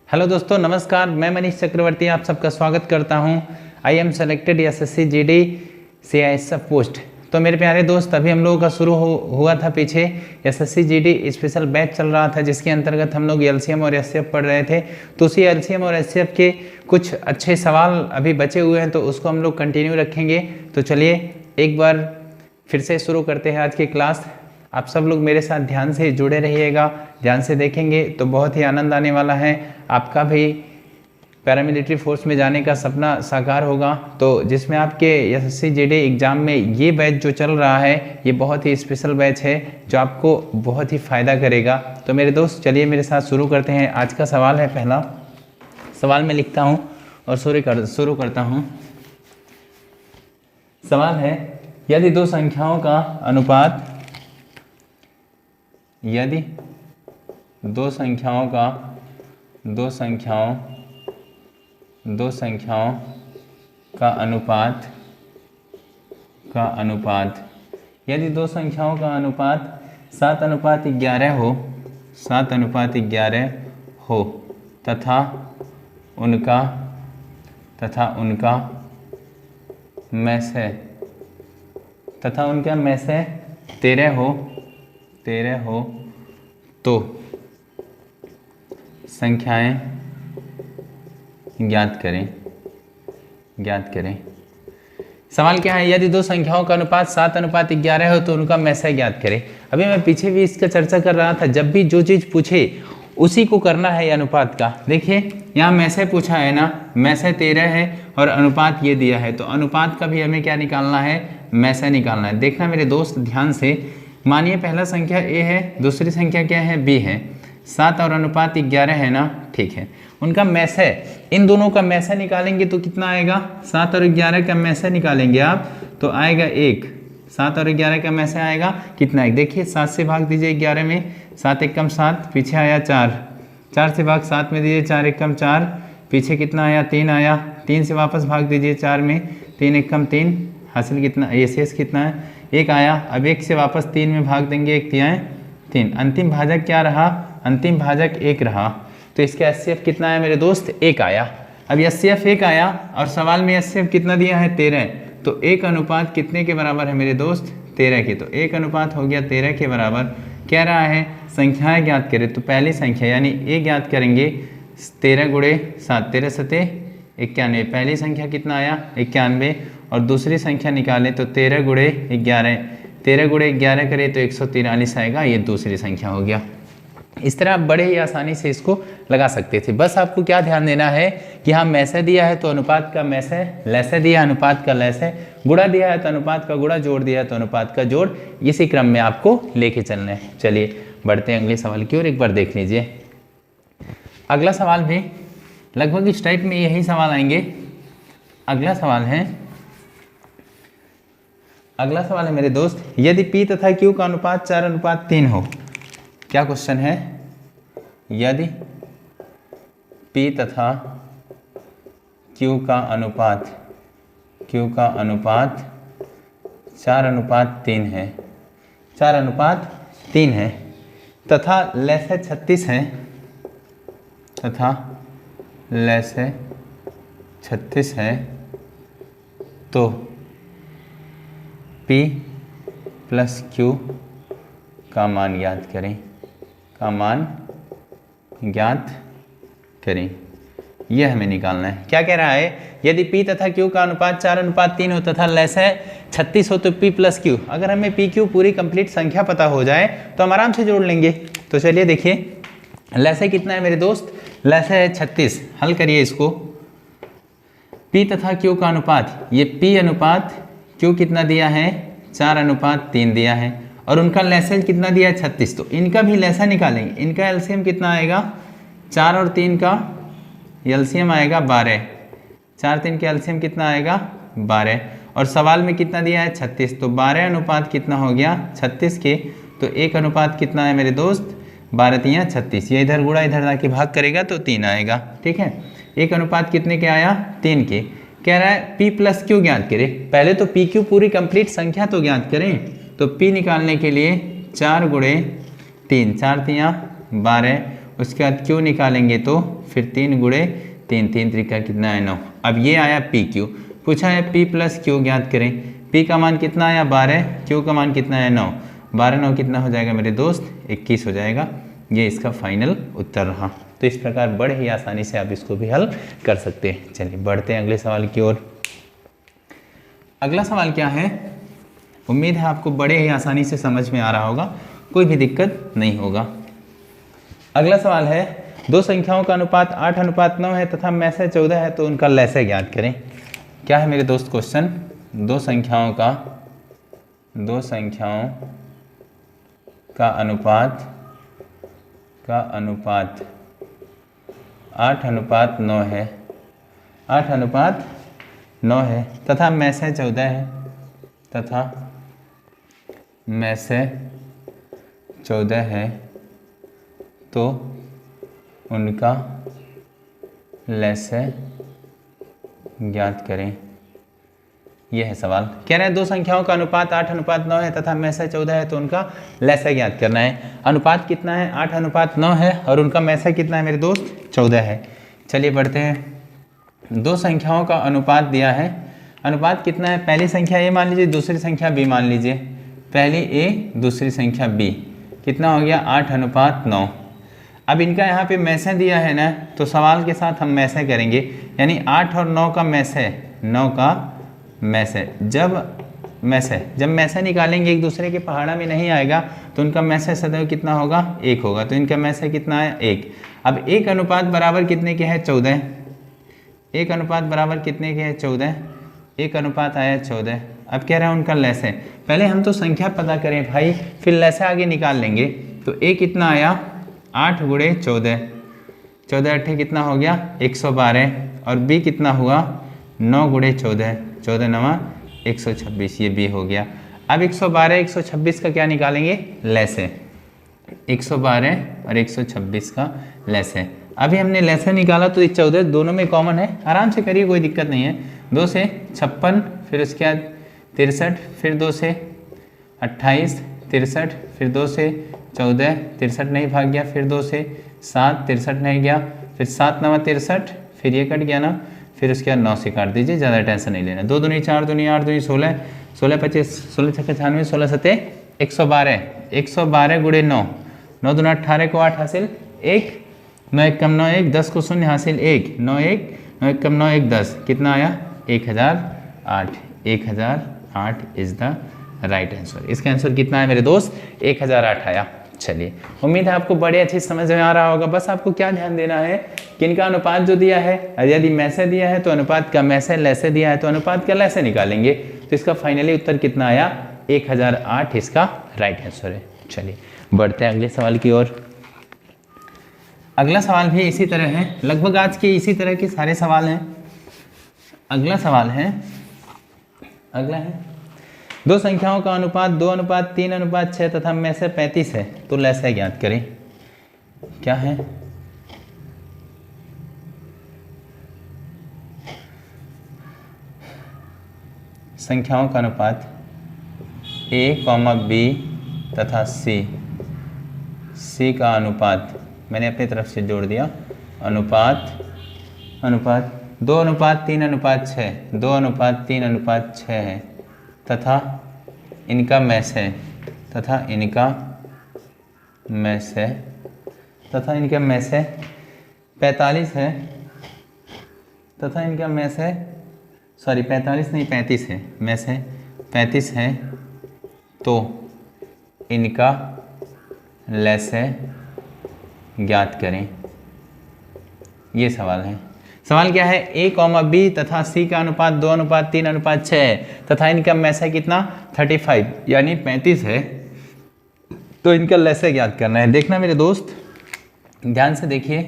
Hello दोस्तों, नमस्कार। मैं मनीष चक्रवर्ती आप सबका स्वागत करता हूं। I am selected SSC GD CISF post. तो मेरे प्यारे दोस्त, अभी हम लोगों का शुरू हुआ था पीछे एसएससी जीडी स्पेशल बैच चल रहा था, जिसके अंतर्गत हम लोग एलसीएम और एचसीएफ पढ़ रहे थे। तो उसी एलसीएम और एचसीएफ के कुछ अच्छे सवाल अभी बचे हुए हैं, तो उसको हम लोग कंटिन्यू रखेंगे। तो चलिए एक बार फिर से शुरू करते हैं आज की क्लास। आप सब लोग मेरे साथ ध्यान से जुड़े रहिएगा, ध्यान से देखेंगे तो बहुत ही आनंद आने वाला है। आपका भी पैरामिलिट्री फोर्स में जाने का सपना साकार होगा। तो जिसमें आपके एसएससी जीडी एग्ज़ाम में ये बैच जो चल रहा है, ये बहुत ही स्पेशल बैच है जो आपको बहुत ही फ़ायदा करेगा। तो मेरे दोस्त, चलिए मेरे साथ शुरू करते हैं। आज का सवाल है, पहला सवाल मैं लिखता हूँ और शुरू करता हूँ। सवाल है, यदि दो संख्याओं का अनुपात, यदि दो संख्याओं का यदि दो संख्याओं का अनुपात 7:11 हो, 7:11 हो तथा उनका में से 13 हो तो संख्याएं ज्ञात करें। सवाल क्या है? यदि दो संख्याओं का अनुपात 7:11 हो तो उनका में से ज्ञात करें। अभी मैं पीछे भी इसका चर्चा कर रहा था, जब भी जो चीज़ पूछे उसी को करना है। अनुपात का देखिए, यहाँ में से पूछा है ना, में से 13 है और अनुपात ये दिया है, तो अनुपात का भी हमें क्या निकालना है? में से निकालना है। देखना मेरे दोस्त ध्यान से, मानिए पहला संख्या ए है, दूसरी संख्या क्या है? बी है। 7 और अनुपात 11 है ना, ठीक है। उनका में से, इन दोनों का में से निकालेंगे तो कितना आएगा? 7 और 11 का में से निकालेंगे आप तो आएगा 1। 7 और 11 का में से आएगा कितना? 1। देखिए 7 से भाग दीजिए 11 में, 7 एकम 7, पीछे आया 4। 4 से भाग 7 में दीजिए, 4 एकम 4, पीछे कितना आया? 3 आया। 3 से वापस भाग दीजिए 4 में, 3 एकम 3, हासिल कितना? ये शेष कितना है? 1 आया। अब 1 से वापस 3 में भाग देंगे, 1 तिहाई 3। अंतिम भाजक क्या रहा? अंतिम भाजक 1 रहा। तो इसका एचसीएफ कितना है मेरे दोस्त? 1 आया। अब एचसीएफ 1 आया और सवाल में एचसीएफ कितना दिया है? 13। तो 1 अनुपात कितने के बराबर है मेरे दोस्त? 13 के। तो 1 अनुपात हो गया 13 के बराबर। कह रहा है संख्याएं ज्ञात करें, तो पहली संख्या यानी ए ज्ञात करेंगे। 13 गुणे 7, 13 सते 91। पहली संख्या कितना आया? 91। और दूसरी संख्या निकालें तो 13 गुणे 11। 13 गुणे 11 करें तो 143 आएगा। ये दूसरी संख्या हो गया। इस तरह आप बड़े ही आसानी से इसको लगा सकते थे। बस आपको क्या ध्यान देना है कि हाँ, में से दिया है तो अनुपात का में से, लैसे दिया अनुपात का लैसे, गुणा दिया है तो अनुपात का गुणा, जोड़ दिया है तो अनुपात का जोड़। इसी क्रम में आपको लेके चलना है। चलिए बढ़ते हैं अगले सवाल की ओर, एक बार देख लीजिए। अगला सवाल भी लगभग इस टाइप में यही सवाल आएंगे। अगला सवाल है मेरे दोस्त, यदि P तथा Q का अनुपात 4:3 हो। क्या क्वेश्चन है? यदि P तथा Q का अनुपात 4:3 है, 4:3 है तथा लैसे 36 है, तो P प्लस Q का मान ज्ञात करें। यह हमें निकालना है। क्या कह रहा है? यदि P तथा Q का अनुपात 4:3 हो तथा लैसे 36 हो तो P प्लस Q। अगर हमें P Q पूरी कंप्लीट संख्या पता हो जाए तो हम आराम से जोड़ लेंगे। तो चलिए देखिए, लैसे कितना है मेरे दोस्त? लैसे है 36। हल करिए इसको। P तथा Q का अनुपात, ये P अनुपात Q कितना दिया है? 4:3 दिया है और उनका लैसेज कितना दिया है? 36। तो इनका भी लैसा निकालेंगे। इनका एलसीएम कितना आएगा? 4 और 3 का एलसीएम आएगा 12। 4 3 का एलसीएम कितना आएगा? 12। और सवाल में कितना दिया है? 36। तो 12 अनुपात कितना हो गया? 36 के। तो 1 अनुपात कितना है मेरे दोस्त? 12 3 36। ये इधर गुणा इधर जाके भाग करेगा तो 3 आएगा। ठीक है, 1 अनुपात कितने के आया? 3 के। कह रहा है P प्लस Q ज्ञात करें। पहले तो पी क्यू पूरी कंप्लीट संख्या तो ज्ञात करें। तो P निकालने के लिए 4 गुणे 3, 4 3 12 उसके बाद क्यू निकालेंगे तो फिर 3 गुणे 3, 3 त्रिका कितना है 9। अब ये आया पी क्यू, पूछा है पी प्लस क्यू ज्ञात करें। पी का मान कितना आया 12, क्यू का मान कितना है 9, 12 9 कितना हो जाएगा मेरे दोस्त 21 हो जाएगा। ये इसका फाइनल उत्तर रहा। तो इस प्रकार बड़े ही आसानी से आप इसको भी हल कर सकते हैं। चलिए बढ़ते हैं अगले सवाल की ओर। अगला सवाल क्या है, उम्मीद है आपको बड़े ही आसानी से समझ में आ रहा होगा, कोई भी दिक्कत नहीं होगा। अगला सवाल है, दो संख्याओं का अनुपात 8:9 है तथा में से 14 है तो उनका लसाअ ज्ञात करें। क्या है मेरे दोस्त क्वेश्चन, दो संख्याओं का अनुपात 8:9 है, 8:9 है तथा में से 14 है, तथा में से 14 है तो उनका लसाअ ज्ञात करें। यह है सवाल। कह रहे हैं दो संख्याओं का अनुपात 8:9 है तथा में से 14 है तो उनका लसाअ ज्ञात करना है। अनुपात कितना है 8:9 है और उनका में से कितना है मेरे दोस्त 14 है। चलिए बढ़ते हैं। दो संख्याओं का अनुपात दिया है, अनुपात कितना है, पहली संख्या ए मान लीजिए, दूसरी संख्या बी मान लीजिए। पहली ए दूसरी संख्या बी, कितना हो गया 8:9। अब इनका यहाँ पे में से दिया है ना, तो सवाल के साथ हम में से करेंगे, यानी 8 और 9 का में से, 9 का में से। जब में से निकालेंगे एक दूसरे के पहाड़ा में नहीं आएगा तो उनका में से सदैव कितना होगा 1 होगा। तो इनका में से कितना है 1। अब एक अनुपात बराबर कितने के है 14, एक अनुपात बराबर कितने के है 14, एक अनुपात आया 14। अब कह रहे हैं उनका लसाअ, पहले हम तो संख्या पता करें भाई, फिर लसाअ आगे निकाल लेंगे। तो ए कितना आया 8 गुणे 14, 14 8 कितना हो गया 112, और बी कितना हुआ 9 गुणे 14, 14 9 126, ये बी हो गया। अब 112 126 का क्या निकालेंगे लसाअ, 112 और 126 का लसाअ। अभी हमने लसाअ निकाला तो 14 दोनों में कॉमन है, आराम से करिए कोई दिक्कत नहीं है। 2 से 56, फिर उसके बाद 63, फिर 2 से 28, 63, फिर 2 से 14, 63 नहीं भाग गया, फिर 2 से 7, 63 नहीं गया, फिर 7 9 63, फिर ये कट गया ना, फिर उसके बाद 9 से काट दीजिए, ज़्यादा टेंशन नहीं लेना। 2 दूनी 4 दूनी 8 दूनी 16, 16 25, 16 छक्के 96, 16 सत्ते 112, 112 गुणे 9, 9 दूना 18 को 8 हासिल 1, 9 1 कम 9 1, 10 को 0 हासिल 1, 9 1, 9 1 कम 9 1 10, कितना आया 1008, 1008 इज द राइट आंसर। इसका आंसर कितना है मेरे दोस्त 1008 आया। चलिए उम्मीद है आपको बड़े अच्छी समझ में आ रहा होगा। बस आपको क्या ध्यान देना है कि इनका अनुपात जो दिया है, यदि में से दिया है तो अनुपात का में से, लसाअ दिया है तो अनुपात का लसाअ निकालेंगे। तो इसका फाइनली उत्तर कितना आया 1008 इसका राइट आंसर है। चलिए बढ़ते हैं अगले सवाल की ओर। अगला सवाल भी इसी तरह है, लगभग आज के इसी तरह के सारे सवाल हैं। अगला सवाल है, अगला है दो संख्याओं का अनुपात 2:3:6 तथा में से 35 है तो लसाअ ज्ञात करें। क्या है, संख्याओं का अनुपात a, b तथा c का अनुपात मैंने अपनी तरफ से जोड़ दिया। अनुपात 2:3:6, 2:3:6 है तथा इनका में से, तथा इनका में से 45 है, तथा इनका में से 45 नहीं 35 है, में से 35 है तो इनका लसाअ ज्ञात करें। ये सवाल है। सवाल क्या है, a, b तथा c का अनुपात 2:3:6 है तथा इनका में से कितना 35 यानी 35 है तो इनका लसाअ ज्ञात करना है। देखना मेरे दोस्त ध्यान से देखिए,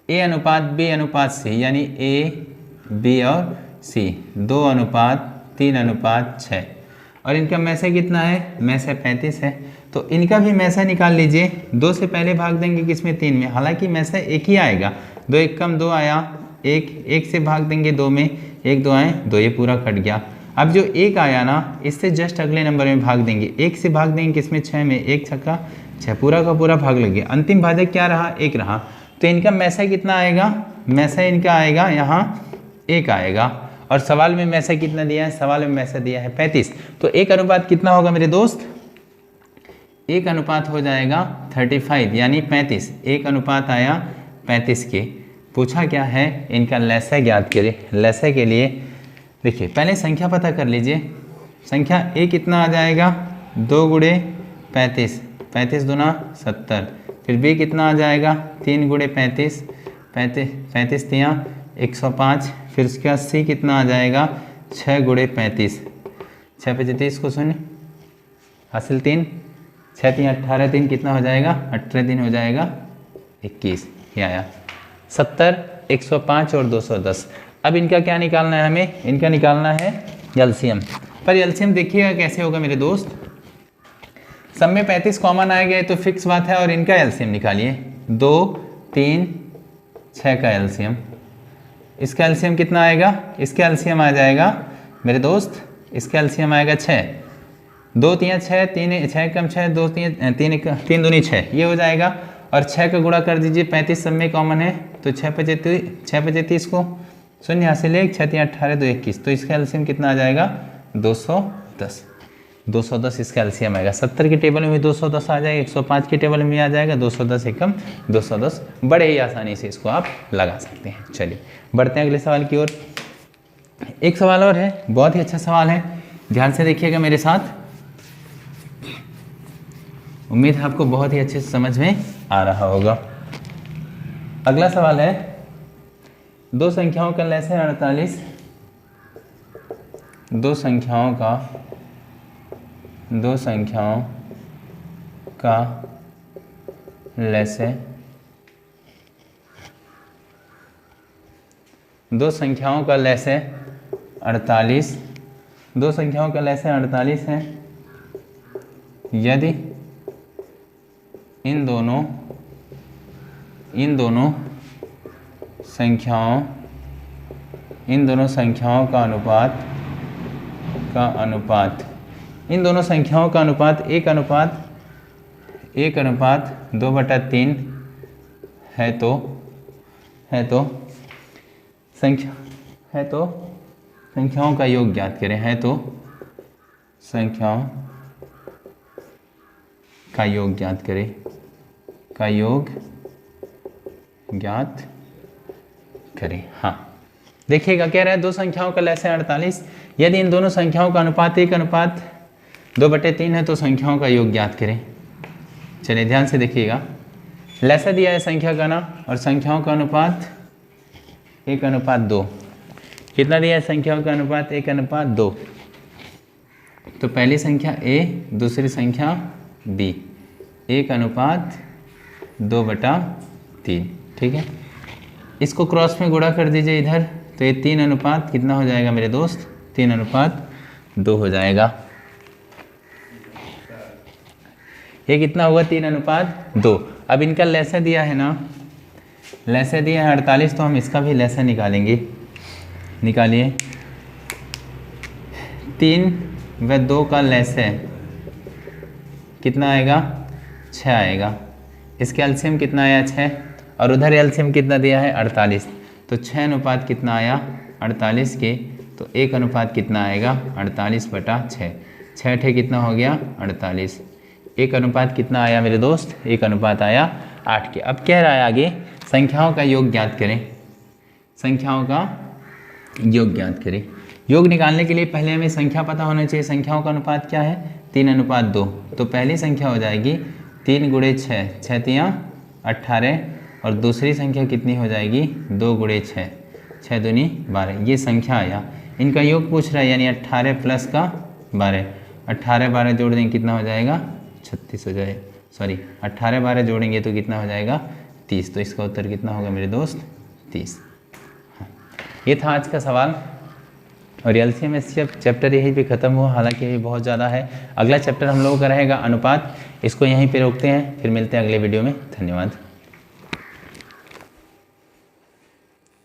a:b:c यानी a, b और c 2:3:6 और इनका में से कितना है, में से 35 है तो इनका भी में से निकाल लीजिए। 2 से पहले भाग देंगे किसमें 3 में, हालांकि में से 1 ही आएगा, 2 1 कम 2 आया 1, 1 से भाग देंगे 2 में, 1 2 आए 2, ये पूरा कट गया। अब जो 1 आया ना, इससे जस्ट अगले नंबर में भाग देंगे, 1 से भाग देंगे किसमें 6 में, 1 छक्का 6 पूरा का पूरा भाग लग गया। अंतिम भाजक क्या रहा? 1 रहा। तो इनका मैसे कितना आएगा? मैसे इनका आएगा यहाँ 1 आएगा। और सवाल में मैसे कितना दिया है? सवाल में मैसे दिया है 35। तो 1 अनुपात कितना होगा मेरे दोस्त? 1 अनुपात हो जाएगा 35 यानी 35। 1 अनुपात आया 35 के। पूछा क्या है? इनका लैसे ज्ञात करें। लैसे के लिए देखिए पहले संख्या पता कर लीजिए। संख्या A कितना आ जाएगा? 2 गुणे 35, 35 दूना 70। फिर B कितना आ जाएगा? 3 गुणे 35, 35 तियाँ 105। फिर उसके बाद C कितना आ जाएगा? 6 गुणे 35, 6 पे 30 को शून्य हासिल 3, 6 3 18, 3 कितना हो जाएगा? 18 3 हो जाएगा 21। ये आया 70, 105 और 210। अब इनका क्या निकालना है हमें? इनका निकालना है एलसीएम। पर एलसीएम देखिएगा कैसे होगा मेरे दोस्त। सब में 35 कॉमन आ गया तो फिक्स बात है। और इनका एलसीएम निकालिए। 2 3 6 का एलसीएम। इसका एलसीएम कितना आएगा? इसका एलसीएम आ जाएगा मेरे दोस्त, इसका एलसीएम आएगा 6। 2 3 6, 3 6 कम 6, 2 3 दूनी 6, ये हो जाएगा। और 6 का गुणा कर दीजिए, 35 सब में कॉमन है तो 6 पे 30 को शून्य हासिल 1, 6 3 18 2 21। तो इसका एलसीएम कितना आ जाएगा? 210। 210 इसका एलसीएम आएगा। 70 की टेबल में भी 210 आ जाएगा, 105 की टेबल में भी आ जाएगा। 210 एकम 210, बड़े ही आसानी से इसको आप लगा सकते हैं। चलिए बढ़ते हैं अगले सवाल की ओर। एक सवाल और है, बहुत ही अच्छा सवाल है, ध्यान से देखिएगा मेरे साथ। उम्मीद है आपको बहुत ही अच्छे से समझ में आ रहा होगा। अगला सवाल है, दो संख्याओं का लैसे 48, दो संख्याओं का लैसे, दो संख्याओं का लैसे 48, दो संख्याओं का लैसे 48 है यदि इन दोनों संख्याओं का अनुपात इन दोनों संख्याओं का अनुपात 1:2/3 है तो संख्याओं का योग ज्ञात करें। है तो संख्याओं का योग ज्ञात करें, का योग ज्ञात करें। हाँ देखिएगा क्या रहा है, दो संख्याओं का लैसे 48, यदि इन दोनों संख्याओं का अनुपात 1:2/3 है तो संख्याओं का योग ज्ञात करें। चलिए ध्यान से देखिएगा, लैसा दिया है संख्या का ना, और संख्याओं का अनुपात 1:2। कितना दिया है संख्याओं का अनुपात? 1:2। तो पहली संख्या A, दूसरी संख्या B, 1:2/3। ठीक है, इसको क्रॉस में गुणा कर दीजिए इधर, तो ये 3 अनुपात कितना हो जाएगा मेरे दोस्त? 3:2 हो जाएगा। ये कितना हुआ? 3:2। अब इनका लैसा दिया है ना, लैसा दिया है 48, तो हम इसका भी लैसा निकालेंगे। निकालिए, 3 व 2 का लैसे कितना आएगा? 6 आएगा। इसके एलसीएम कितना आया? 6। और उधर एलसीएम कितना दिया है? 48। तो 6 अनुपात कितना आया? 48 के। तो 1 अनुपात कितना आएगा? 48/6। 6 ठे कितना हो गया? 48। 1 अनुपात कितना आया मेरे दोस्त? 1 अनुपात आया 8 के। अब कह रहा है आगे, संख्याओं का योग ज्ञात करें। संख्याओं का योग ज्ञात करें। योग निकालने के लिए पहले हमें संख्या पता होना चाहिए। संख्याओं का अनुपात क्या है? 3:2। तो पहली संख्या हो जाएगी 3 × 6, 6 तियाँ 18। और दूसरी संख्या कितनी हो जाएगी? 2 × 6, 6 दूनी 12। ये संख्या आया, इनका योग पूछ रहा है, यानी 18 + का 12। 18 12 जोड़ देंगे कितना हो जाएगा? 36 हो जाएगा। सॉरी, 18 12 जोड़ेंगे तो कितना हो जाएगा? 30। तो इसका उत्तर कितना होगा मेरे दोस्त? 30। हाँ, ये था आज का सवाल। और एलसीएम एचसीएफ चैप्टर यहीं पे ख़त्म हुआ, हालांकि ये बहुत ज़्यादा है। अगला चैप्टर हम लोगों का रहेगा अनुपात। इसको यहीं पे रोकते हैं, फिर मिलते हैं अगले वीडियो में। धन्यवाद।